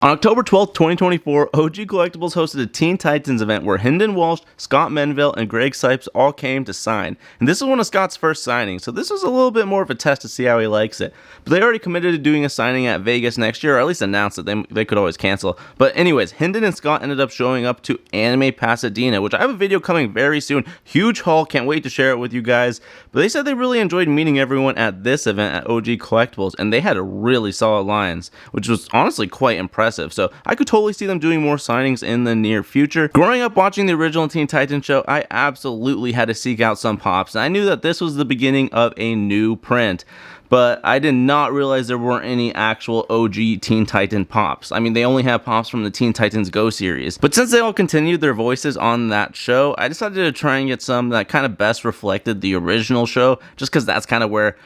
On October 12th, 2024, OG Collectibles hosted a Teen Titans event where Hynden Walch, Scott Menville, and Greg Cipes all came to sign. And this is one of Scott's first signings, so this was a little bit more of a test to see how he likes it. But they already committed to doing a signing at Vegas next year, or at least announced that they could always cancel. But anyways, Hynden and Scott ended up showing up to Anime Pasadena, which I have a video coming very soon. Huge haul, can't wait to share it with you guys. But they said they really enjoyed meeting everyone at this event at OG Collectibles, and they had really solid lines, which was honestly quite impressive. So I could totally see them doing more signings in the near future. Growing up watching the original Teen Titans show, I absolutely had to seek out some pops, and I knew that this was the beginning of a new print. But I did not realize there weren't any actual OG Teen Titan pops. I mean, they only have pops from the Teen Titans Go series. But since they all continued their voices on that show, I decided to try and get some that kind of best reflected the original show, just because that's kind of where,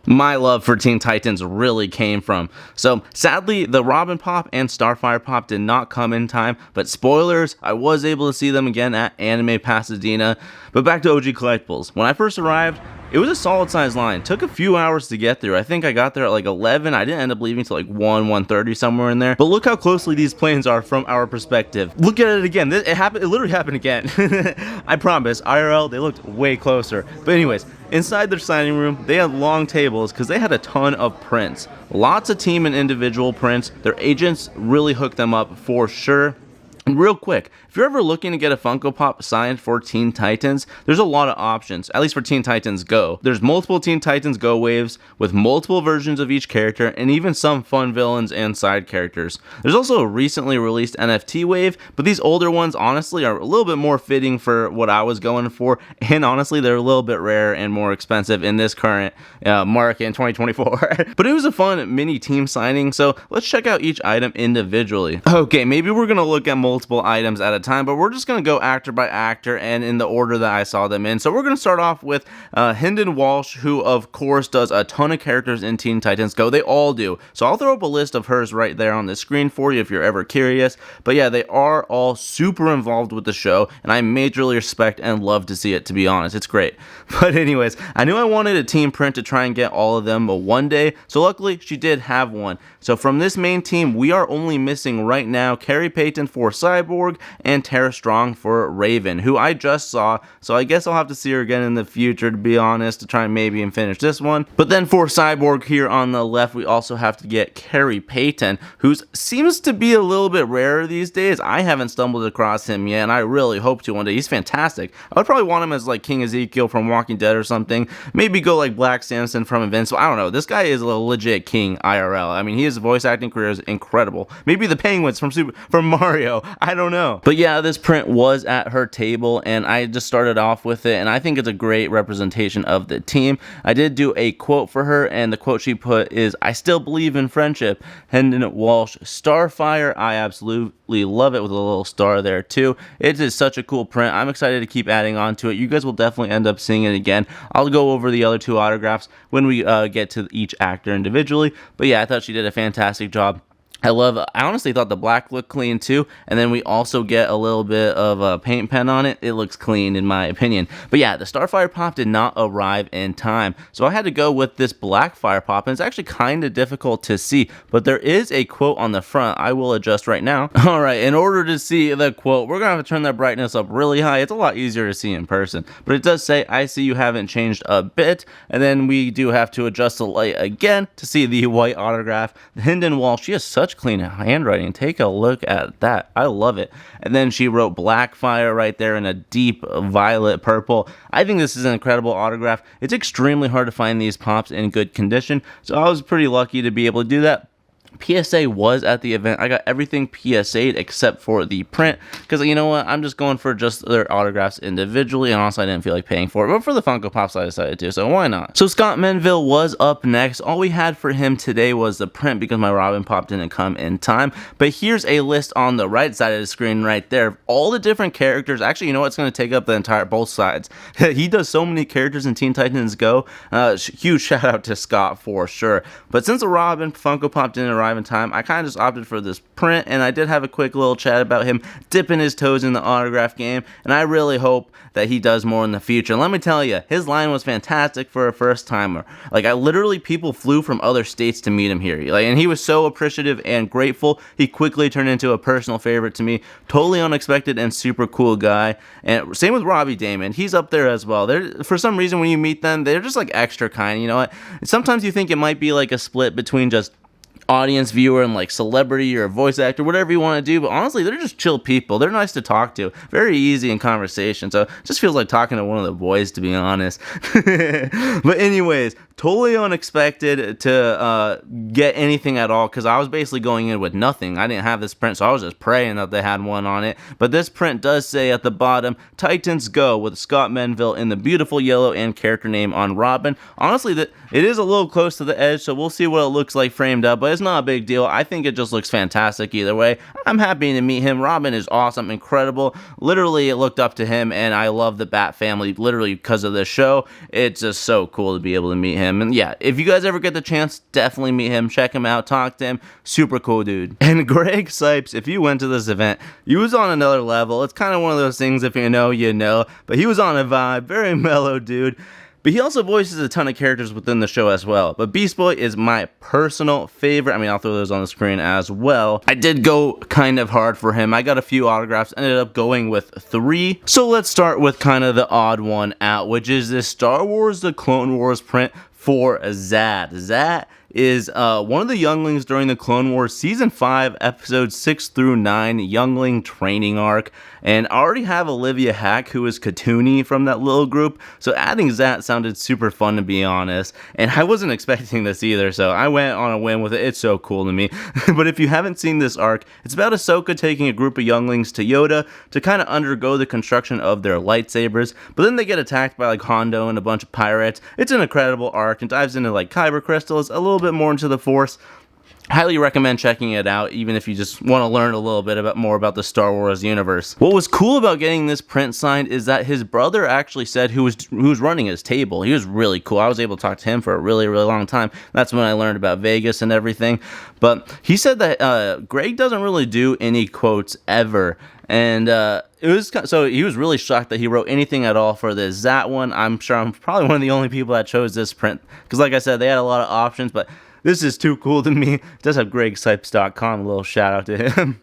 my love for Teen Titans really came from. So sadly, the Robin pop and Starfire pop did not come in time, but spoilers, I was able to see them again at Anime Pasadena. But back to OG Collectibles. When I first arrived, it was a solid sized line. Took a few hours to get through. I think I got there at like 11. I didn't end up leaving till like 1:30 somewhere in there. But look how closely these planes are from our perspective. Look at it again. It happened. It literally happened again. I promise. IRL, they looked way closer. But anyways, inside their signing room, they had long tables because they had a ton of prints. Lots of team and individual prints. Their agents really hooked them up for sure. And real quick, if you're ever looking to get a Funko Pop signed for Teen Titans, there's a lot of options, at least for Teen Titans Go. There's multiple Teen Titans Go waves with multiple versions of each character and even some fun villains and side characters. There's also a recently released NFT wave, but these older ones honestly are a little bit more fitting for what I was going for, and honestly they're a little bit rare and more expensive in this current market in 2024. But it was a fun mini team signing, so let's check out each item individually. Okay, maybe we're gonna look at multiple items at a time, but we're just going to go actor by actor and in the order that I saw them in. So we're going to start off with Hynden Walch, who of course does a ton of characters in Teen Titans Go. They all do. So I'll throw up a list of hers right there on the screen for you if you're ever curious. But yeah, they are all super involved with the show, and I majorly respect and love to see it, to be honest. It's great. But anyways, I knew I wanted a team print to try and get all of them one day, so luckily she did have one. So from this main team, we are only missing right now Carrie Payton for Cyborg and Tara Strong for Raven, who I just saw, so I guess I'll have to see her again in the future, to be honest, to try and maybe finish this one. But then for Cyborg here on the left, we also have to get Carrie Payton, who seems to be a little bit rarer these days. I haven't stumbled across him yet, and I really hope to one day. He's fantastic. I would probably want him as like King Ezekiel from Walking Dead or something. Maybe go like Black Samson from Invincible. I don't know. This guy is a legit king IRL. I mean, his voice acting career is incredible. Maybe the Penguins from Mario. I don't know. But yeah, this print was at her table, and I just started off with it, and I think it's a great representation of the team. I did do a quote for her, and the quote she put is, "I still believe in friendship." Hynden Walch Starfire, I absolutely love it, with a little star there too. It is such a cool print. I'm excited to keep adding on to it. You guys will definitely end up seeing it again. I'll go over the other two autographs when we get to each actor individually. But yeah, I thought she did a fantastic job. I honestly thought the black looked clean too, and then we also get a little bit of a paint pen on it. It looks clean in my opinion. But yeah, the Starfire pop did not arrive in time, so I had to go with this Blackfire pop, and it's actually kind of difficult to see, but there is a quote on the front. I will adjust right now. Alright, in order to see the quote, we're going to have to turn that brightness up really high. It's a lot easier to see in person, but it does say, "I see you haven't changed a bit," and then we do have to adjust the light again to see the white autograph. The Hynden Walch, she has such clean handwriting. Take a look at that. I love it. And then she wrote Blackfire right there in a deep violet purple. I think this is an incredible autograph. It's extremely hard to find these pops in good condition, so I was pretty lucky to be able to do that. PSA was at the event. I got everything PSA'd except for the print, because you know what, I'm just going for just their autographs individually, and also I didn't feel like paying for it, but for the Funko Pops I decided to, so why not? So Scott Menville was up next. All we had for him today was the print because my Robin Pop didn't come in time, but here's a list on the right side of the screen right there of all the different characters. Actually, you know what, it's going to take up the both sides. He does so many characters in Teen Titans Go. Huge shout out to Scott for sure. But since the Robin Funko Pop didn't arrive arrive in time, I kind of just opted for this print, and I did have a quick little chat about him dipping his toes in the autograph game, and I really hope that he does more in the future. And let me tell you, his line was fantastic for a first timer. Like, people flew from other states to meet him here. Like, and he was so appreciative and grateful. He quickly turned into a personal favorite to me. Totally unexpected and super cool guy. And same with Robbie Damon. He's up there as well. For some reason, when you meet them, they're just like extra kind. You know what? Sometimes you think it might be like a split between just audience viewer and like celebrity or voice actor, whatever you want to do, but honestly, they're just chill people. They're nice to talk to, very easy in conversation, so it just feels like talking to one of the boys, to be honest. But anyways, totally unexpected to get anything at all, because I was basically going in with nothing. I didn't have this print, so I was just praying that they had one on it. But this print does say at the bottom, Titans Go, with Scott Menville in the beautiful yellow and character name on Robin. Honestly, it is a little close to the edge, so we'll see what it looks like framed up, but it's not a big deal. I think it just looks fantastic either way. I'm happy to meet him. Robin is awesome, incredible. Literally, looked up to him, and I love the Bat family literally because of this show. It's just so cool to be able to meet him. And yeah, if you guys ever get the chance, definitely meet him, check him out, talk to him. Super cool dude. And Greg Cipes, if you went to this event, he was on another level. It's kind of one of those things, if you know, you know, but he was on a vibe, very mellow dude. But he also voices a ton of characters within the show as well. But Beast Boy is my personal favorite. I mean, I'll throw those on the screen as well. I did go kind of hard for him. I got a few autographs, ended up going with 3. So let's start with kind of the odd one out, which is this Star Wars The Clone Wars print for Zat. Zat is one of the younglings during the Clone Wars Season 5, Episodes 6 through 9 Youngling Training Arc. And I already have Olivia Hack, who is Katooni from that little group, so adding Zat sounded super fun, to be honest. And I wasn't expecting this either, so I went on a whim with it. It's so cool to me. But if you haven't seen this arc, it's about Ahsoka taking a group of younglings to Yoda to kind of undergo the construction of their lightsabers, but then they get attacked by like Hondo and a bunch of pirates. It's an incredible arc and dives into like kyber crystals, a little bit more into the Force. Highly recommend checking it out, even if you just want to learn a little bit more about the Star Wars universe. What was cool about getting this print signed is that his brother actually said who was running his table. He was really cool. I was able to talk to him for a really, really long time. That's when I learned about Vegas and everything. But he said that Greg doesn't really do any quotes ever. And he was really shocked that he wrote anything at all for this Zat one. I'm sure I'm probably one of the only people that chose this print, because like I said, they had a lot of options, but this is too cool to me. It does have GregCipes.com, a little shout out to him.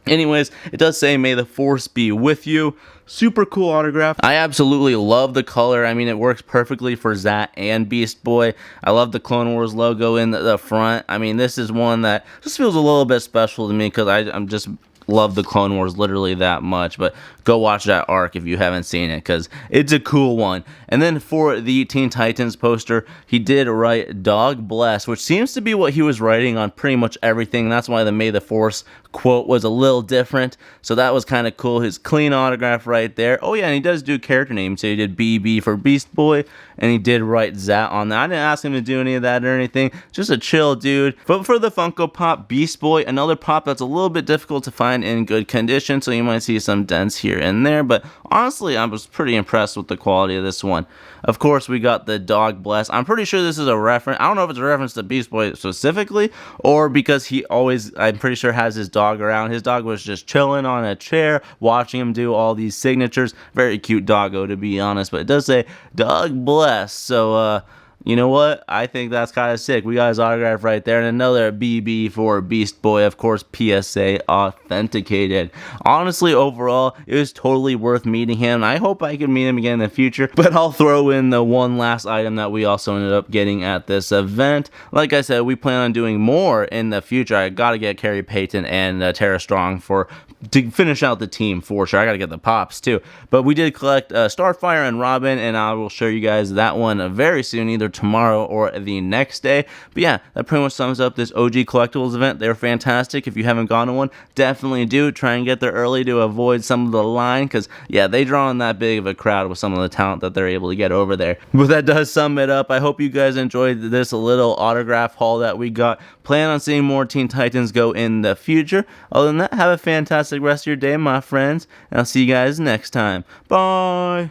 Anyways, it does say, "May the Force be with you." Super cool autograph. I absolutely love the color. I mean, it works perfectly for Zat and Beast Boy. I love the Clone Wars logo in the front. I mean, this is one that just feels a little bit special to me, because I'm just love the Clone Wars literally that much. But go watch that arc if you haven't seen it, because it's a cool one. And then for the Teen Titans poster, he did write "Dog Bless," which seems to be what he was writing on pretty much everything. That's why the "May the Force" quote was a little different, so that was kind of cool. His clean autograph right there. Oh yeah, and he does do character names, so he did BB for Beast Boy, and he did write Zat on that. I didn't ask him to do any of that or anything, just a chill dude. But for the Funko Pop, Beast Boy, another pop that's a little bit difficult to find in good condition, so you might see some dents here and there, but honestly, I was pretty impressed with the quality of this one. Of course, we got the "Dog Bless." I'm pretty sure this is a reference. I don't know if it's a reference to Beast Boy specifically, or because he always, I'm pretty sure, has his dog around. His dog was just chilling on a chair, watching him do all these signatures. Very cute doggo, to be honest, but it does say "Dog Bless," so you know what? I think that's kind of sick. We got his autograph right there. And another BB for Beast Boy, of course, PSA authenticated. Honestly, overall, it was totally worth meeting him. I hope I can meet him again in the future. But I'll throw in the one last item that we also ended up getting at this event. Like I said, we plan on doing more in the future. I got to get Carrie Payton and Tara Strong to finish out the team for sure. I got to get the pops too. But we did collect Starfire and Robin, and I will show you guys that one very soon, either tomorrow or the next day. But yeah, that pretty much sums up this OG Collectibles event. They're fantastic. If you haven't gone to one, definitely do. Try and get there early to avoid some of the line, because yeah, they draw in that big of a crowd with some of the talent that they're able to get over there. But that does sum it up. I hope you guys enjoyed this little autograph haul that we got. Plan on seeing more Teen Titans Go in the future. Other than that, have a fantastic rest of your day, my friends, and I'll see you guys next time. Bye!